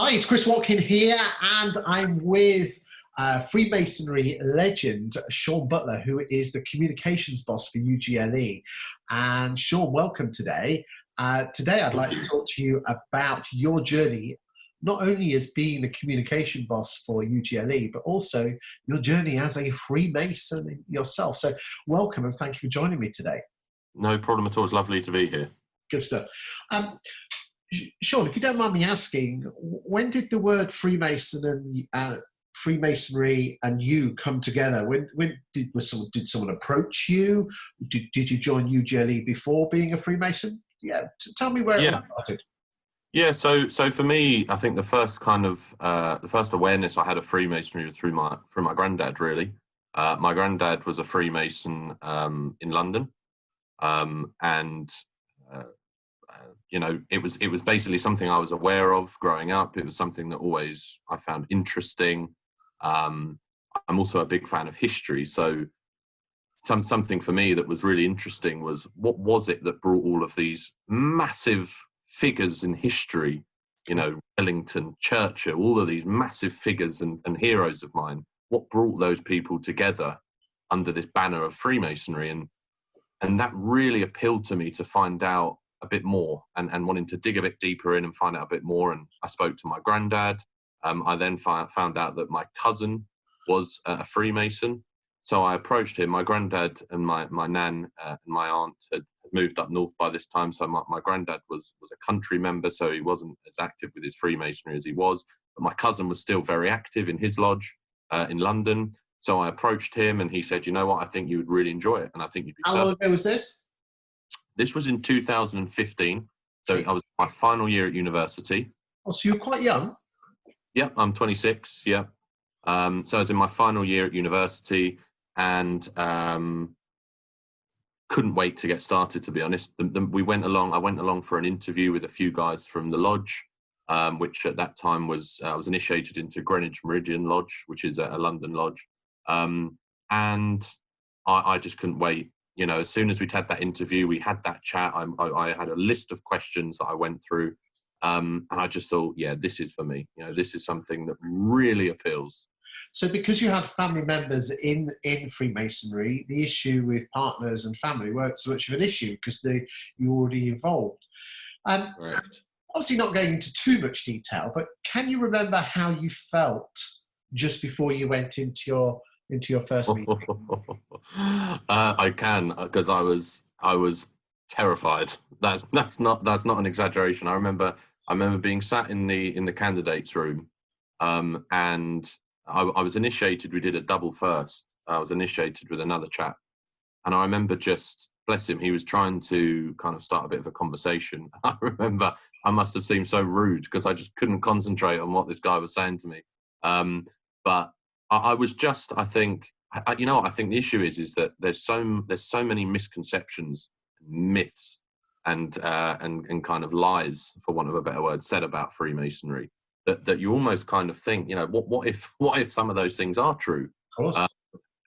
Hi, it's Chris Watkin here, and I'm with Freemasonry legend Shaun Butler, who is the communications boss for UGLE. And Shaun, welcome today. Today, I'd like to talk to you about your journey, not only as being the communication boss for UGLE, but also your journey as a Freemason yourself. So, welcome, and thank you for joining me today. No problem at all. It's lovely to be here. Good stuff. Shaun, if you don't mind me asking, when did the word Freemason and Freemasonry and you come together? When did someone approach you? Did you join UGLE before being a Freemason? Yeah, tell me where it started. Yeah, so for me, I think the first the first awareness I had of Freemasonry was through my granddad. Really, my granddad was a Freemason in London, and it was basically something I was aware of growing up. It was something that always I found interesting. I'm also a big fan of history, so something for me that was really interesting was what was it that brought all of these massive figures in history, Wellington, Churchill, all of these massive figures and heroes of mine, what brought those people together under this banner of Freemasonry? And that really appealed to me to find out a bit more and wanting to dig a bit deeper in and find out a bit more. And I spoke to my granddad. I then found out that my cousin was a Freemason. So I approached him. My granddad and my nan and my aunt had moved up north by this time. So my granddad was a country member, so he wasn't as active with his Freemasonry as he was. But my cousin was still very active in his lodge in London. So I approached him and he said, you know what, I think you would really enjoy it. And I think you'd be How long ago was this? This was in 2015. So I was my final year at university. Oh, so you're quite young? Yep, I'm 26, yeah. So I was in my final year at university and couldn't wait to get started, to be honest. I went along for an interview with a few guys from the lodge, which at that time was, I was initiated into Greenwich Meridian Lodge, which is a London lodge. And I just couldn't wait. As soon as we'd had that interview, we had that chat, I had a list of questions that I went through. And I just thought, yeah, this is for me. This is something that really appeals. So because you had family members in Freemasonry, the issue with partners and family weren't so much of an issue because you were already involved. Correct. Obviously not going into too much detail, but can you remember how you felt just before you went into your first meeting? I can, because I was terrified. That's not an exaggeration. I remember being sat in the candidates room, and I was initiated. We did a double first. I was initiated with another chap, and I remember just, bless him, he was trying to kind of start a bit of a conversation. I remember I must have seemed so rude because I just couldn't concentrate on what this guy was saying to me. But I was just, I think the issue is that there's so many misconceptions, myths, and kind of lies, for want of a better word, said about Freemasonry that you almost kind of think, what if some of those things are true? Of course.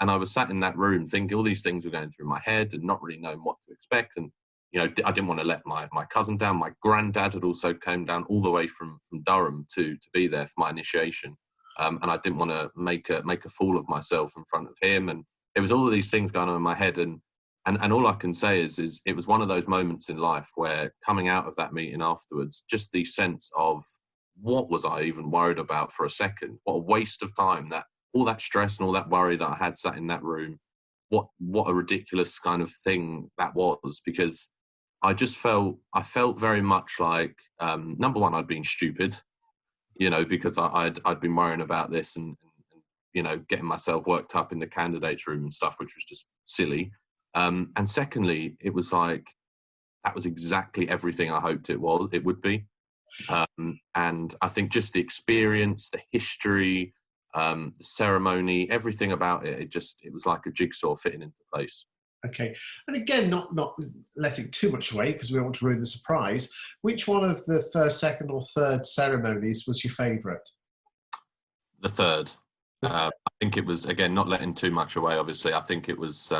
And I was sat in that room thinking all these things were going through my head and not really knowing what to expect. And I didn't want to let my cousin down. My granddad had also come down all the way from Durham to be there for my initiation. And I didn't want to make a fool of myself in front of him. And there was all of these things going on in my head. And all I can say is it was one of those moments in life where, coming out of that meeting afterwards, just the sense of, what was I even worried about for a second? What a waste of time, that all that stress and all that worry that I had sat in that room. What a ridiculous kind of thing that was, because I felt very much like, number one, I'd been stupid. Because I'd been worrying about this and getting myself worked up in the candidates room and stuff, which was just silly. And secondly, it was like, that was exactly everything I hoped it would be. And I think just the experience, the history, the ceremony, everything about it, it was like a jigsaw fitting into place. Okay. And again, not letting too much away because we don't want to ruin the surprise. Which one of the first, second or third ceremonies was your favourite? The third. I think it was, again, not letting too much away, obviously. I think it was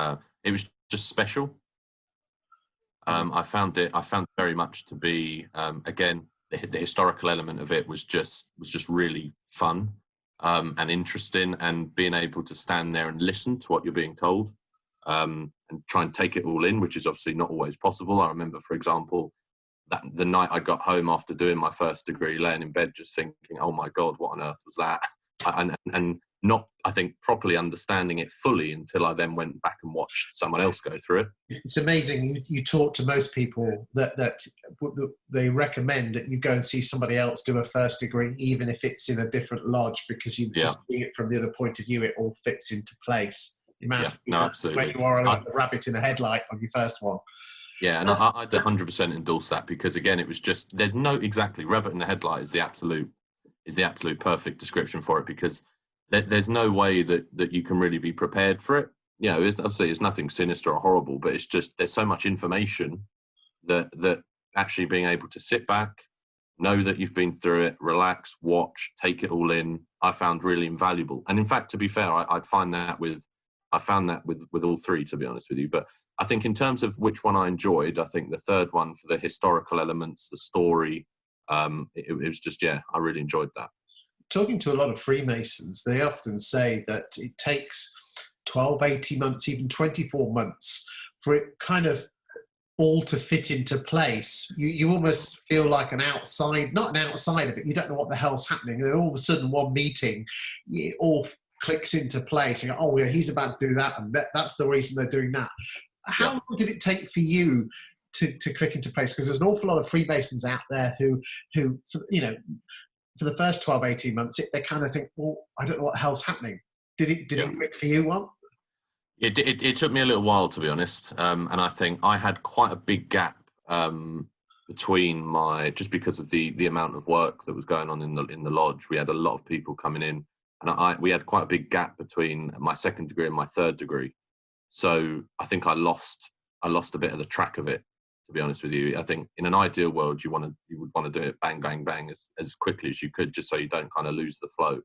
just special. I found it very much to be, again, the historical element of it was just really fun and interesting, and being able to stand there and listen to what you're being told and try and take it all in, which is obviously not always possible. I remember, for example, that the night I got home after doing my first degree, laying in bed just thinking, oh my God, what on earth was that? And not, I think, properly understanding it fully until I then went back and watched someone else go through it. It's amazing. You talk to most people that they recommend that you go and see somebody else do a first degree, even if it's in a different lodge, because you just see it from the other point of view, it all fits into place. Absolutely. When you are a rabbit in a headlight on your first one. Yeah, and I'd 100% endorse that, because again, it was just, there's no exactly rabbit in the headlight is the absolute perfect description for it, because there's no way that you can really be prepared for it. You know, obviously it's nothing sinister or horrible, but it's just, there's so much information that actually being able to sit back, know that you've been through it, relax, watch, take it all in, I found really invaluable. And in fact, to be fair, I found that with all three, to be honest with you. But I think in terms of which one I enjoyed, I think the third one, for the historical elements, the story, it was just, I really enjoyed that. Talking to a lot of Freemasons, they often say that it takes 12, 18 months, even 24 months for it kind of all to fit into place. You almost feel like not an outsider, but you don't know what the hell's happening. And then all of a sudden, one meeting, it all clicks into place. You go, oh yeah, he's about to do that, and that's the reason they're doing that. How long did it take for you to click into place? Because there's an awful lot of Freemasons out there who for the first 12, 18 months, they kind of think, well, I don't know what the hell's happening. Did it click for you, one? It took me a little while, to be honest, and I think I had quite a big gap between just because of the amount of work that was going on in the lodge. We had a lot of people coming in, and we had quite a big gap between my second degree and my third degree. So I think I lost a bit of the track of it, to be honest with you. I think in an ideal world, you would want to do it bang, bang, bang as quickly as you could, just so you don't kind of lose the flow.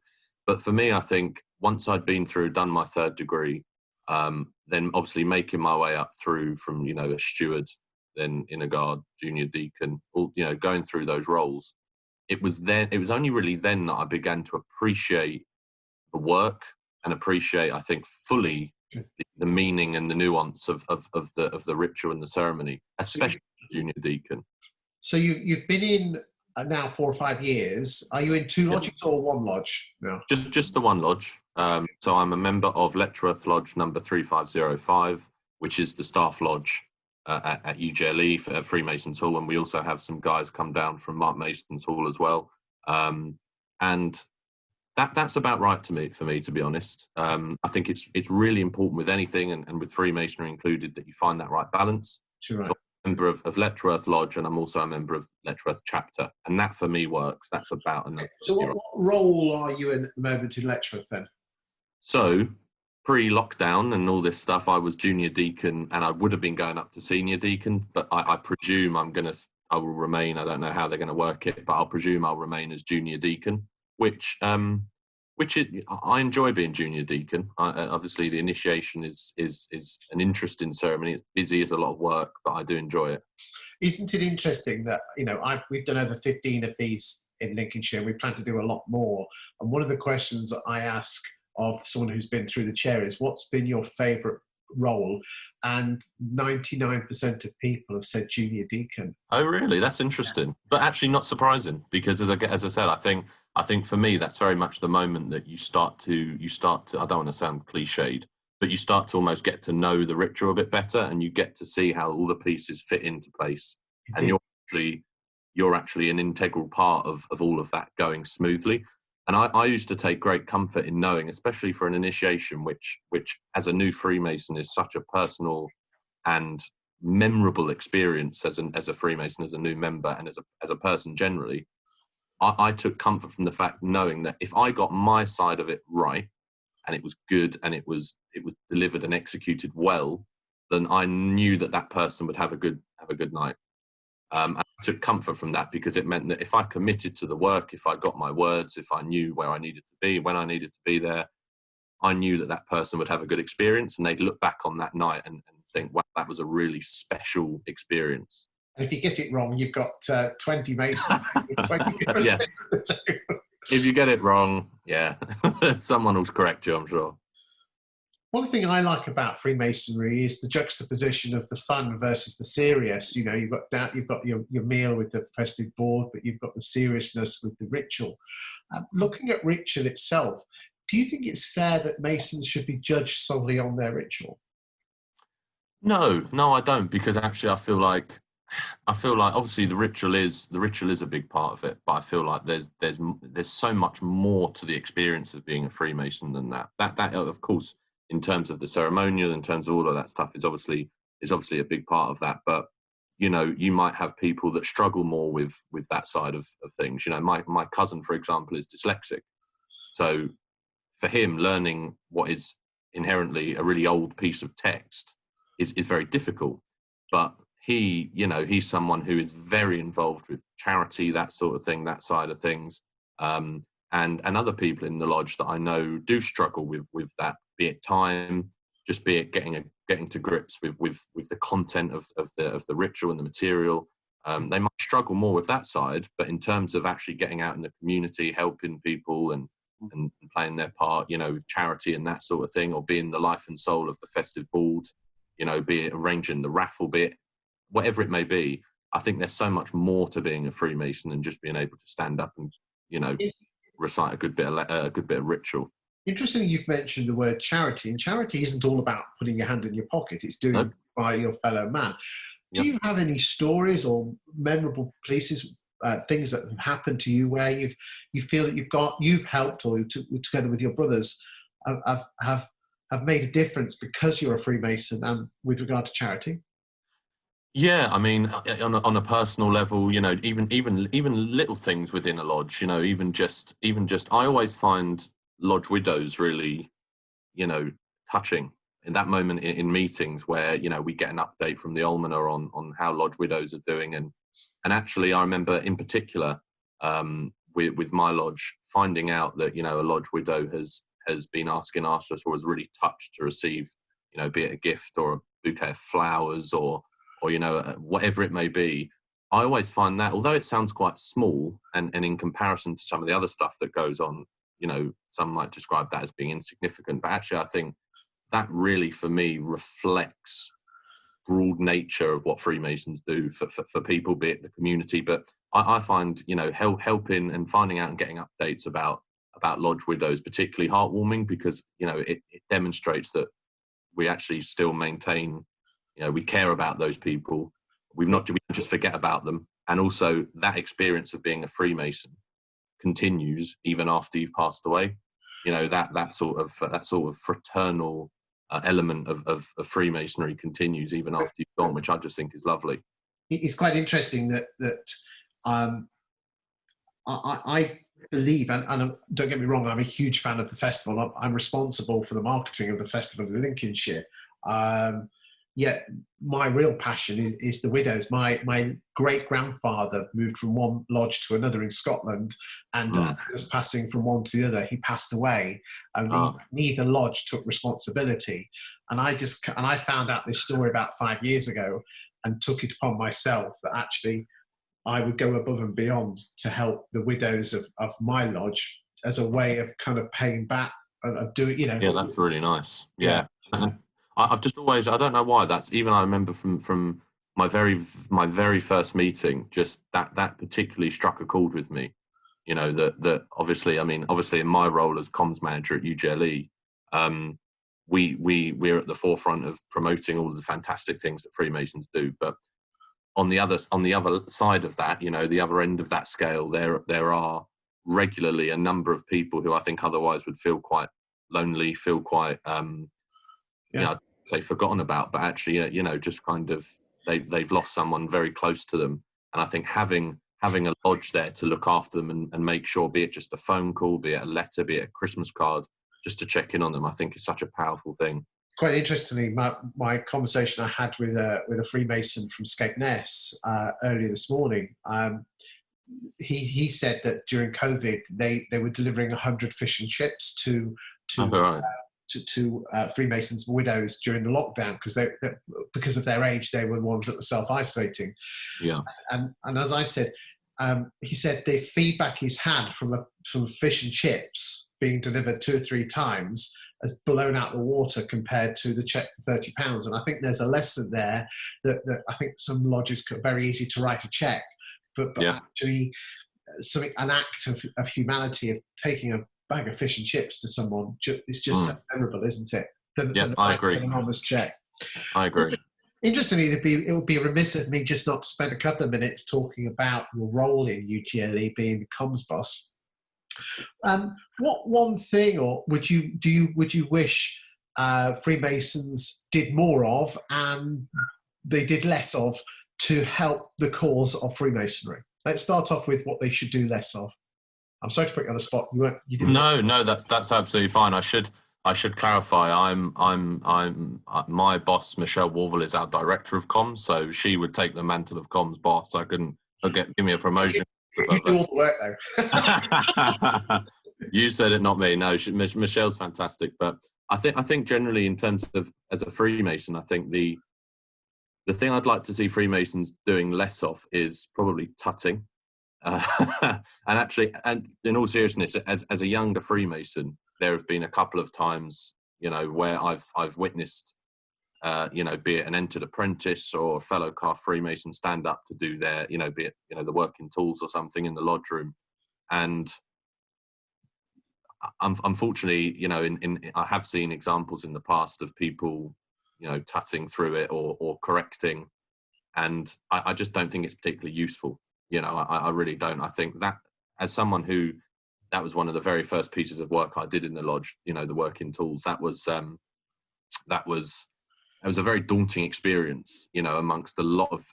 But for me, I think once I'd been through, done my third degree, then obviously making my way up through from, a steward, then inner guard, junior deacon, all, going through those roles, it was only really then that I began to appreciate the work and appreciate, I think, fully the meaning and the nuance of the ritual and the ceremony, especially junior deacon. So you've been in now 4 or 5 years. Are you in 2 lodges or 1 lodge now? Just the 1 lodge. So I'm a member of Letchworth Lodge number 3505, which is the staff lodge at UGLE for Freemasons Hall, and we also have some guys come down from Mark Mason's Hall as well. And that's about right for me, to be honest. I think it's really important with anything, and with Freemasonry included, that you find that right balance. Sure. So I'm a member of Letchworth Lodge, and I'm also a member of Letchworth Chapter, and that for me works. That's about enough. So what role are you in at the moment in Letchworth then? So pre-lockdown and all this stuff, I was junior deacon, and I would have been going up to senior deacon, but I presume I will remain. I don't know how they're going to work it, but I'll presume I'll remain as junior deacon, which I enjoy being junior deacon. Obviously, the initiation is an interesting ceremony. It's busy, it's a lot of work, but I do enjoy it. Isn't it interesting that we've done over 15 of these in Lincolnshire. We plan to do a lot more. And one of the questions that I ask of someone who's been through the chair is, what's been your favourite role? And 99% of people have said junior deacon. Oh, really? That's interesting, but actually not surprising, because as I said, I think for me that's very much the moment that you start to. I don't want to sound cliched, but you start to almost get to know the ritual a bit better, and you get to see how all the pieces fit into place. Indeed. And you're actually an integral part of all of that going smoothly. And I used to take great comfort in knowing, especially for an initiation, which as a new Freemason is such a personal and memorable experience as a Freemason, as a new member, and as a person generally. I took comfort from the fact knowing that if I got my side of it right, and it was good, and it was delivered and executed well, then I knew that person would have a good night. I took comfort from that, because it meant that if I committed to the work, if I got my words, if I knew where I needed to be, when I needed to be there, I knew that person would have a good experience, and they'd look back on that night and think, wow, that was a really special experience. And if you get it wrong, you've got 20 Masons with 20 different Yeah. things to do. If you get it wrong, yeah, someone will correct you, I'm sure. One thing I like about Freemasonry is the juxtaposition of the fun versus the serious. You know, you've got your meal with the festive board, but you've got the seriousness with the ritual. Looking at ritual itself, do you think it's fair that Masons should be judged solely on their ritual? No, I don't, because actually I feel like obviously the ritual is a big part of it, but I feel like there's so much more to the experience of being a Freemason than that. That of course, in terms of the ceremonial, in terms of all of that stuff, is obviously a big part of that. But you know, you might have people that struggle more with that side of things. You know, my cousin, for example, is dyslexic, so for him, learning what is inherently a really old piece of text is very difficult. But he's someone who is very involved with charity, that sort of thing, that side of things. And other people in the lodge that I know do struggle with that, be it time, just be it getting to grips with the content of the ritual and the material. They might struggle more with that side, but in terms of actually getting out in the community, helping people and playing their part, you know, with charity and that sort of thing, or being the life and soul of the festive board, you know, be it arranging the raffle bit, whatever it may be. I think there's so much more to being a Freemason than just being able to stand up and, you know, recite a good bit of ritual. Interesting, you've mentioned the word charity, and charity isn't all about putting your hand in your pocket. It's doing it by your fellow man. Do you have any stories or memorable places, things that have happened to you where you feel that you've helped, or together with your brothers have made a difference because you're a Freemason and with regard to charity? Yeah, I mean, on a personal level, you know, even little things within a lodge, you know, even just, I always find lodge widows really, you know, touching in that moment in meetings where, you know, we get an update from the almoner on how lodge widows are doing, and actually I remember in particular with my lodge finding out that, you know, a lodge widow has been asking us, or was really touched to receive, you know, be it a gift or a bouquet of flowers or you know, whatever it may be. I always find that, although it sounds quite small, and in comparison to some of the other stuff that goes on, you know, some might describe that as being insignificant, but actually I think that really, for me, reflects broad nature of what Freemasons do for people, be it the community. But I find, you know, helping and finding out and getting updates about lodge widows particularly heartwarming, because, you know, it demonstrates that we actually still maintain, you know, we care about those people. We don't just forget about them. And also that experience of being a Freemason continues even after you've passed away. You know, that sort of fraternal element of Freemasonry continues even after you've gone, which I just think is lovely. It's quite interesting that I believe, and don't get me wrong, I'm a huge fan of the festival. I'm responsible for the marketing of the festival in Lincolnshire. Yet my real passion is the widows. My great-grandfather moved from one lodge to another in Scotland, and was passing from one to the other. He passed away, and neither lodge took responsibility. And I found out this story about 5 years ago, and took it upon myself that actually I would go above and beyond to help the widows of my lodge as a way of kind of paying back, of doing, you know. Yeah, that's really nice. Yeah. I've just always, I don't know why, that's, even I remember from my very first meeting, just that particularly struck a chord with me. You know, that obviously in my role as comms manager at UGLE, we're at the forefront of promoting all of the fantastic things that Freemasons do. But on the other side of that, you know, the other end of that scale, there are regularly a number of people who I think otherwise would feel quite lonely, feel quite you know, say forgotten about, but actually, you know, just kind of they've lost someone very close to them. And I think having a lodge there to look after them and make sure, be it just a phone call, be it a letter, be it a Christmas card, just to check in on them, I think is such a powerful thing. Quite interestingly, my conversation I had with a Freemason from Skegness earlier this morning, he said that during COVID they were delivering 100 fish and chips to to Freemasons' widows during the lockdown because of their age, they were the ones that were self-isolating. Yeah. And as I said, he said the feedback he's had from fish and chips being delivered 2 or 3 times has blown out the water compared to the check for £30. And I think there's a lesson there that I think some lodges are very easy to write a check, but actually an act of humanity of taking a bag of fish and chips to someone is just so memorable, isn't it? I agree. An anonymous check. I agree. Interestingly, it would be remiss of me just not to spend a couple of minutes talking about your role in UGLE, being the comms boss. What one thing, or would you wish Freemasons did more of, and they did less of, to help the cause of Freemasonry? Let's start off with what they should do less of. I'm sorry to put you on the spot. You didn't. No, that's absolutely fine. I should clarify. My boss, Michelle Warville, is our director of comms, so she would take the mantle of comms boss. I couldn't give me a promotion. You do all the work, though. You said it, not me. No, Michelle's fantastic. But I think generally, in terms of as a Freemason, I think the thing I'd like to see Freemasons doing less of is probably tutting. And in all seriousness, as a younger Freemason, there have been a couple of times, where I've witnessed, be it an entered apprentice or a fellow calf Freemason stand up to do their, be it, the working tools or something in the lodge room. And unfortunately, I have seen examples in the past of people, tutting through it or correcting. And I just don't think it's particularly useful. I really don't. I think that as someone who, that was one of the very first pieces of work I did in the lodge, the working tools, that was a very daunting experience, amongst a lot of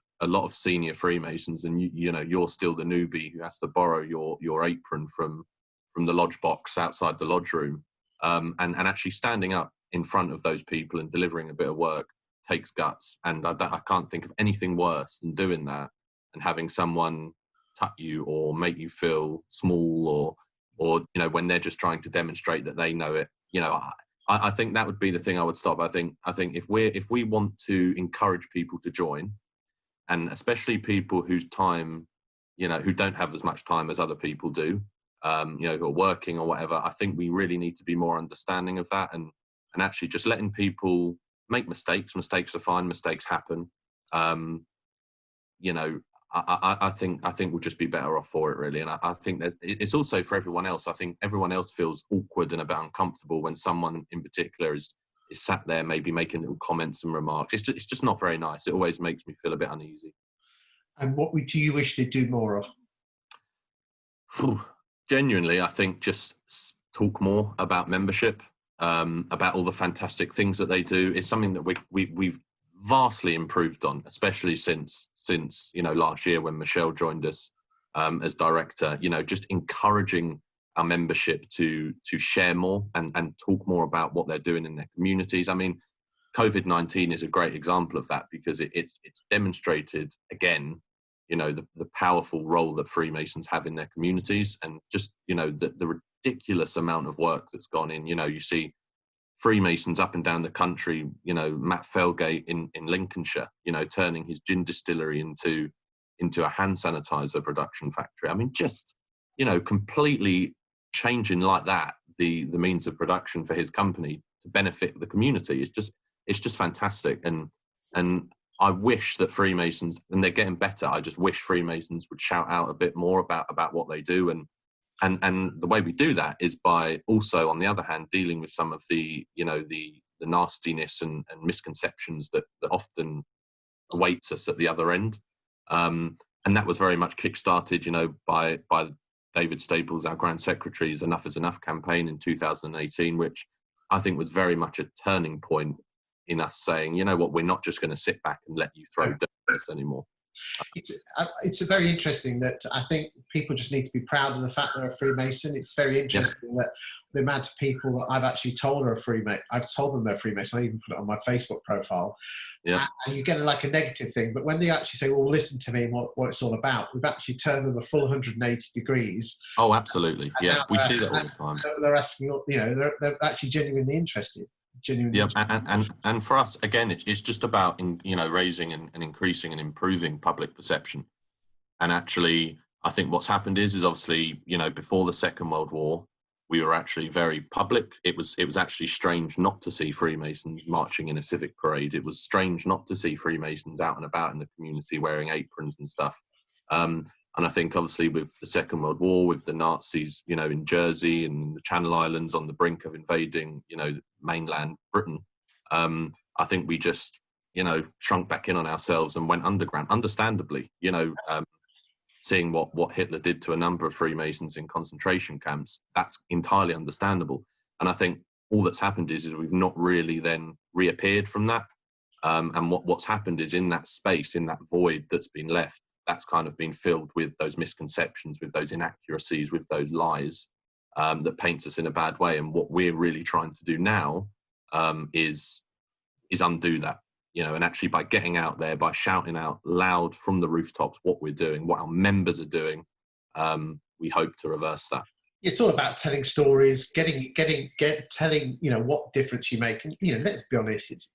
senior Freemasons, and you're still the newbie who has to borrow your apron from the lodge box outside the lodge room, and actually standing up in front of those people and delivering a bit of work takes guts, and I can't think of anything worse than doing that and having someone tut you or make you feel small, or when they're just trying to demonstrate that they know it. I think that would be the thing I would stop. I think if we want to encourage people to join, and especially people whose time, who don't have as much time as other people do, who are working or whatever, I think we really need to be more understanding of that, and actually just letting people make mistakes. Mistakes are fine. Mistakes happen. I think we'll just be better off for it, really. And I think that it's also for everyone else. I think everyone else feels awkward and a bit uncomfortable when someone in particular is sat there maybe making little comments and remarks. It's just not very nice. It always makes me feel a bit uneasy. And what do you wish they'd do more of? Genuinely, I think just talk more about membership, about all the fantastic things that they do. It's something that we've vastly improved on, especially since last year when Michelle joined us as director. Just encouraging our membership to share more and talk more about what they're doing in their communities. I mean, COVID-19 is a great example of that, because it's demonstrated again, the powerful role that Freemasons have in their communities, and just the ridiculous amount of work that's gone in. You see Freemasons up and down the country, Matt Felgate in Lincolnshire, turning his gin distillery into a hand sanitizer production factory. I mean, just, completely changing like that, the means of production for his company to benefit the community. It's just fantastic. And I wish that Freemasons, and they're getting better, I just wish Freemasons would shout out a bit more about what they do. And the way we do that is by also, on the other hand, dealing with some of the nastiness and misconceptions that often awaits us at the other end. And that was very much kickstarted, by David Staples, our Grand Secretary's Enough is Enough campaign in 2018, which I think was very much a turning point in us saying, you know what, we're not just going to sit back and let you throw dirt at us anymore. It's very interesting that I think people just need to be proud of the fact they're a Freemason. It's very interesting that the amount of people that I've actually told are a Freemason, I've told them they're Freemason. I even put it on my Facebook profile. Yeah. And you get like a negative thing, but when they actually say, well, listen to me and what it's all about, we've actually turned them a full 180 degrees. Oh, absolutely. Yeah, we see that all the time. They're asking, they're actually genuinely interested. Yeah, and for us, again, it's just about raising and increasing and improving public perception. And actually, I think what's happened is obviously, before the Second World War, we were actually very public. It was actually strange not to see Freemasons marching in a civic parade. It was strange not to see Freemasons out and about in the community wearing aprons and stuff. And I think obviously with the Second World War, with the Nazis, in Jersey and the Channel Islands on the brink of invading, mainland Britain, I think we just, shrunk back in on ourselves and went underground, understandably, seeing what Hitler did to a number of Freemasons in concentration camps, that's entirely understandable. And I think all that's happened is we've not really then reappeared from that. And what's happened is in that space, in that void that's been left, that's kind of been filled with those misconceptions, with those inaccuracies, with those lies that paints us in a bad way. And what we're really trying to do now is undo that, and actually by getting out there, by shouting out loud from the rooftops what we're doing, what our members are doing, we hope to reverse that. It's all about telling stories, telling, what difference you make. And, let's be honest,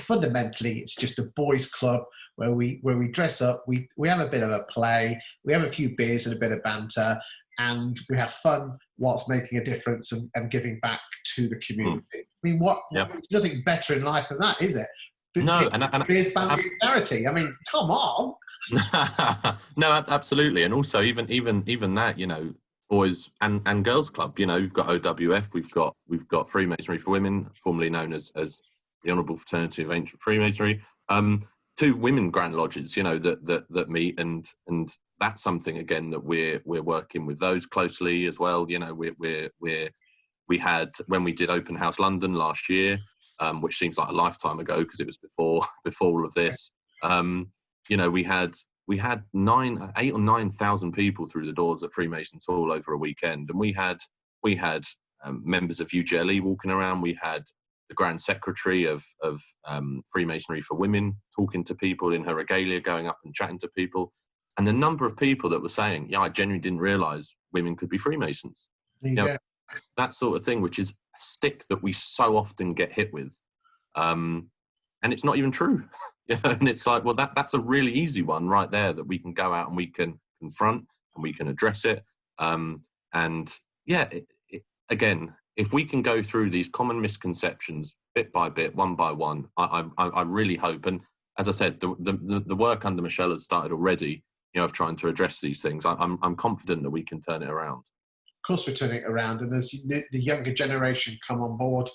fundamentally it's just a boys' club where we dress up, we have a bit of a play, we have a few beers and a bit of banter, and we have fun whilst making a difference and giving back to the community. I mean, there's nothing better in life than that, is it? No, beers, banter, charity. I mean, come on. No, absolutely. And also even that, boys and girls club, we've got OWF, we've got Freemasonry for Women, formerly known as the Honourable Fraternity of Ancient Freemasonry, 2 women Grand Lodges, that meet, and that's something again that we're working with those closely as well. We had, when we did Open House London last year, which seems like a lifetime ago because it was before all of this. We had 8,000 or 9,000 people through the doors at Freemasons Hall over a weekend, and we had members of UGLE walking around. We had the Grand Secretary of Freemasonry for Women talking to people in her regalia, going up and chatting to people. And the number of people that were saying, I genuinely didn't realise women could be Freemasons. That sort of thing, which is a stick that we so often get hit with. And it's not even true. And it's like, well, that's a really easy one right there that we can go out and we can confront and we can address it. Again, if we can go through these common misconceptions bit by bit, one by one, I really hope. And as I said, the work under Michelle has started already, of trying to address these things. I'm confident that we can turn it around. Of course, we're turning it around, and as the younger generation come on board,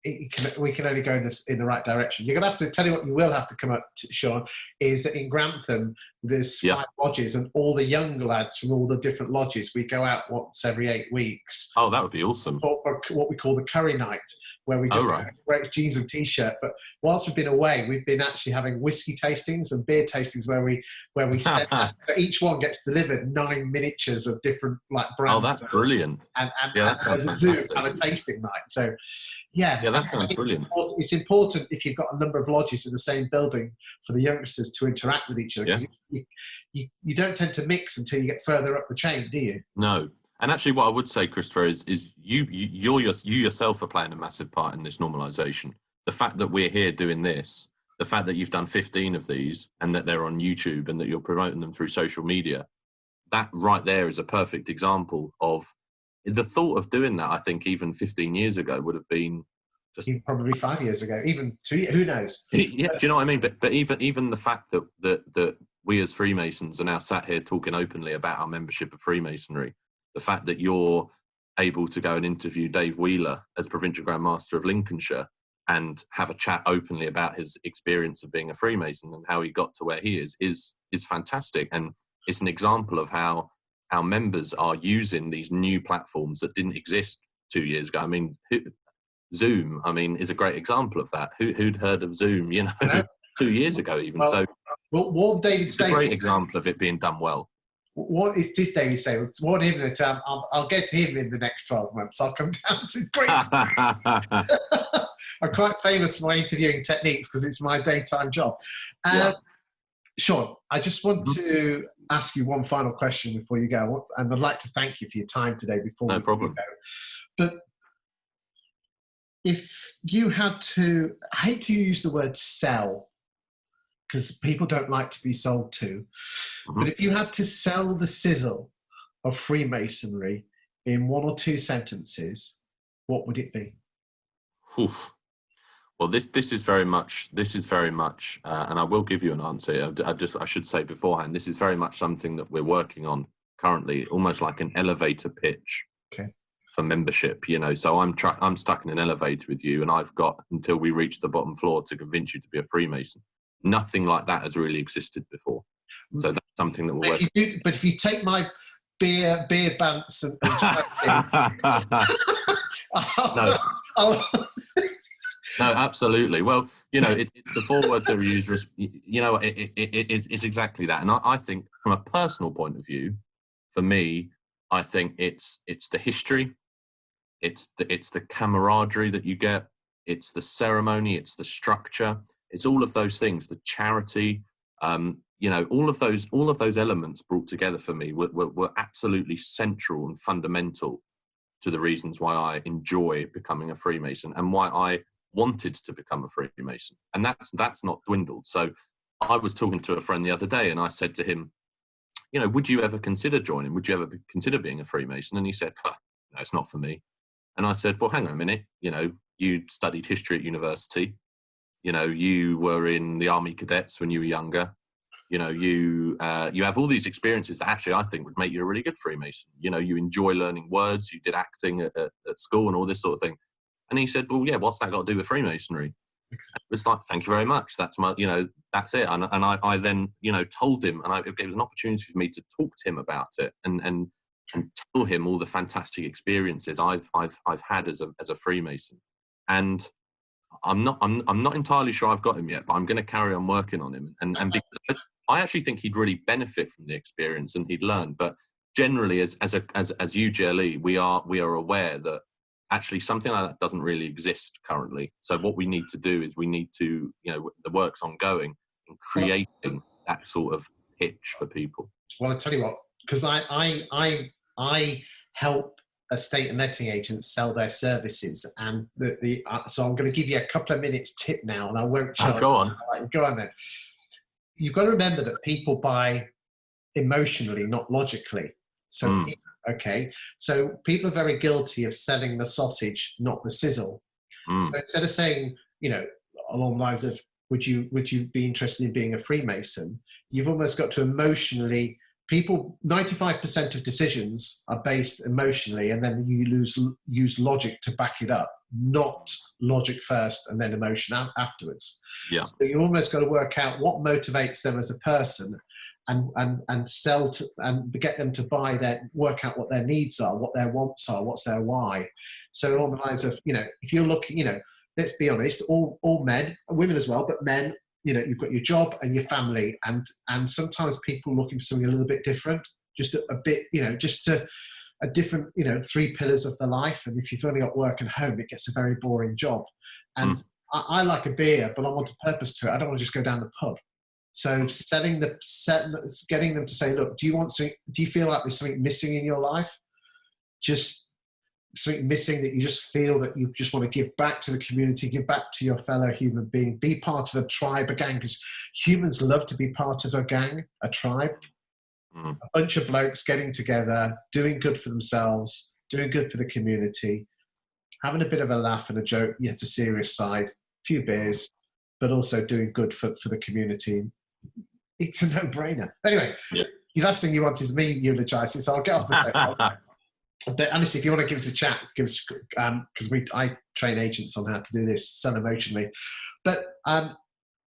we can only go in the right direction. You're going to have to tell you what you will have to come up to, Shaun, is that in Grantham there's 5 lodges, and all the young lads from all the different lodges, we go out once every 8 weeks. Oh, that would be awesome. For what we call the curry night, where we just wear jeans and t-shirt. But whilst we've been away, we've been actually having whiskey tastings and beer tastings where we set so each one gets delivered 9 miniatures of different brands. Oh, that's brilliant. And that sounds fantastic. And a tasting night. So that sounds brilliant. It's important if you've got a number of lodges in the same building for the youngsters to interact with each other. You don't tend to mix until you get further up the chain, do you? No. And actually what I would say, Christopher, is you yourself are playing a massive part in this normalisation. The fact that we're here doing this, the fact that you've done 15 of these and that they're on YouTube and that you're promoting them through social media, that right there is a perfect example of the thought of doing that. I think even 15 years ago would have been probably 5 years ago, even 2 years, who knows? Yeah, do you know what I mean? But even the fact that we as Freemasons are now sat here talking openly about our membership of Freemasonry, the fact that you're able to go and interview Dave Wheeler as Provincial Grand Master of Lincolnshire and have a chat openly about his experience of being a Freemason and how he got to where he is fantastic. And it's an example of how our members are using these new platforms that didn't exist 2 years ago. I mean, Zoom, is a great example of that. Who'd heard of Zoom, 2 years ago even? Well, So Well, warn David It's a Staples. great example of it being done well. What is this David Staples? Warn him that I'll get to him in the next 12 months. I'll come down to great. I'm quite famous for my interviewing techniques because it's my daytime job. Yeah. Shaun, I just want to ask you one final question before you go, and I'd like to thank you for your time today. No problem. Go. But if you had to, I hate to use the word sell, because people don't like to be sold to, but if you had to sell the sizzle of Freemasonry in one or two sentences, what would it be? Oof. Well, this is very much, and I will give you an answer. I should say beforehand, this is very much something that we're working on currently, almost like an elevator pitch for membership. So I'm stuck in an elevator with you, and I've got until we reach the bottom floor to convince you to be a Freemason. Nothing like that has really existed before. So that's something that we're working. But if you take my beer bants and No, absolutely. Well, it's the 4 words that we use. It's exactly that. And I think from a personal point of view, for me, I think it's the history, it's the camaraderie that you get, it's the ceremony, it's the structure, it's all of those things, the charity, all of those elements brought together for me were absolutely central and fundamental to the reasons why I enjoy becoming a Freemason and why I wanted to become a Freemason. And that's not dwindled. So I was talking to a friend the other day and I said to him, would you ever consider joining? Would you ever consider being a Freemason? And he said, no, it's not for me. And I said, well, hang on a minute. You studied history at university. You were in the Army Cadets when you were younger. You have all these experiences that actually I think would make you a really good Freemason. You enjoy learning words. You did acting at school and all this sort of thing. And he said, well, yeah, what's that got to do with Freemasonry? It's like, thank you very much. That's my, that's it. And I then, told him, and it was an opportunity for me to talk to him about it and tell him all the fantastic experiences I've had as a Freemason. And I'm not entirely sure I've got him yet, but I'm going to carry on working on him. And because I actually think he'd really benefit from the experience and he'd learn. But generally, as UGLE, we are aware that actually something like that doesn't really exist currently. So what we need to do is we need to, the work's ongoing in creating that sort of pitch for people. Well, I tell you what, because I help estate and letting agents sell their services, and so I'm going to give you a couple of minutes tip now, and I won't charge. Go on. Right, go on then. You've got to remember that people buy emotionally, not logically. So so people are very guilty of selling the sausage, not the sizzle. So instead of saying, along the lines of, would you be interested in being a Freemason? You've almost got to emotionally. 95% of decisions are based emotionally, and then you use logic to back it up, not logic first and then emotion afterwards. Yeah. So you almost got to work out what motivates them as a person, and sell to and get them to work out what their needs are, what their wants are, what's their why. So along the lines of, if you're looking, let's be honest, all men, women as well, but men. You've got your job and your family, and sometimes people looking for something a little bit different, just a bit, just a different, 3 pillars of the life. And if you've only got work and home, it gets a very boring job. And I like a beer, but I want a purpose to it. I don't want to just go down the pub. So getting them to say, look, do you feel like there's something missing in your life? Just something missing that you just feel that you just want to give back to the community, give back to your fellow human being, be part of a tribe, a gang, because humans love to be part of a gang, a tribe, a bunch of blokes getting together, doing good for themselves, doing good for the community, having a bit of a laugh and a joke, yet a serious side, a few beers, but also doing good for the community. It's a no-brainer. Anyway, the last thing you want is me eulogising, so I'll get off the stage. But honestly, if you want to give us a chat, because I train agents on how to do this, sell emotionally. But I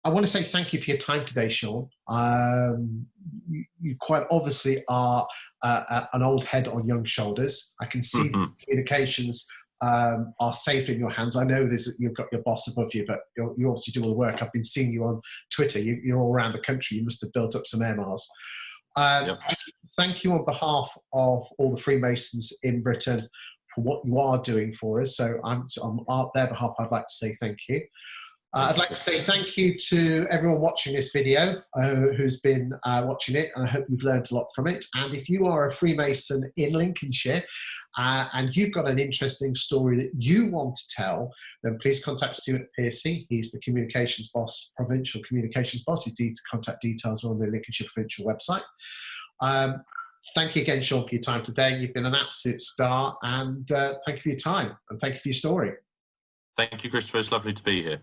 want to say thank you for your time today, Shaun. You quite obviously are an old head on young shoulders. I can see the communications are safe in your hands. I know you've got your boss above you, but you obviously do all the work. I've been seeing you on Twitter. You're all around the country. You must have built up some MRs. Yep. Thank you on behalf of all the Freemasons in Britain for what you are doing for us. So on their behalf, I'd like to say thank you. I'd like to say thank you to everyone watching this video who's been watching it, and I hope you've learned a lot from it. And if you are a Freemason in Lincolnshire and you've got an interesting story that you want to tell, then please contact Stuart Piercy. He's the communications boss, provincial communications boss. His contact details are on the Lincolnshire Provincial website. Thank you again, Shaun, for your time today. You've been an absolute star, and thank you for your time, and thank you for your story. Thank you, Christopher. It's lovely to be here.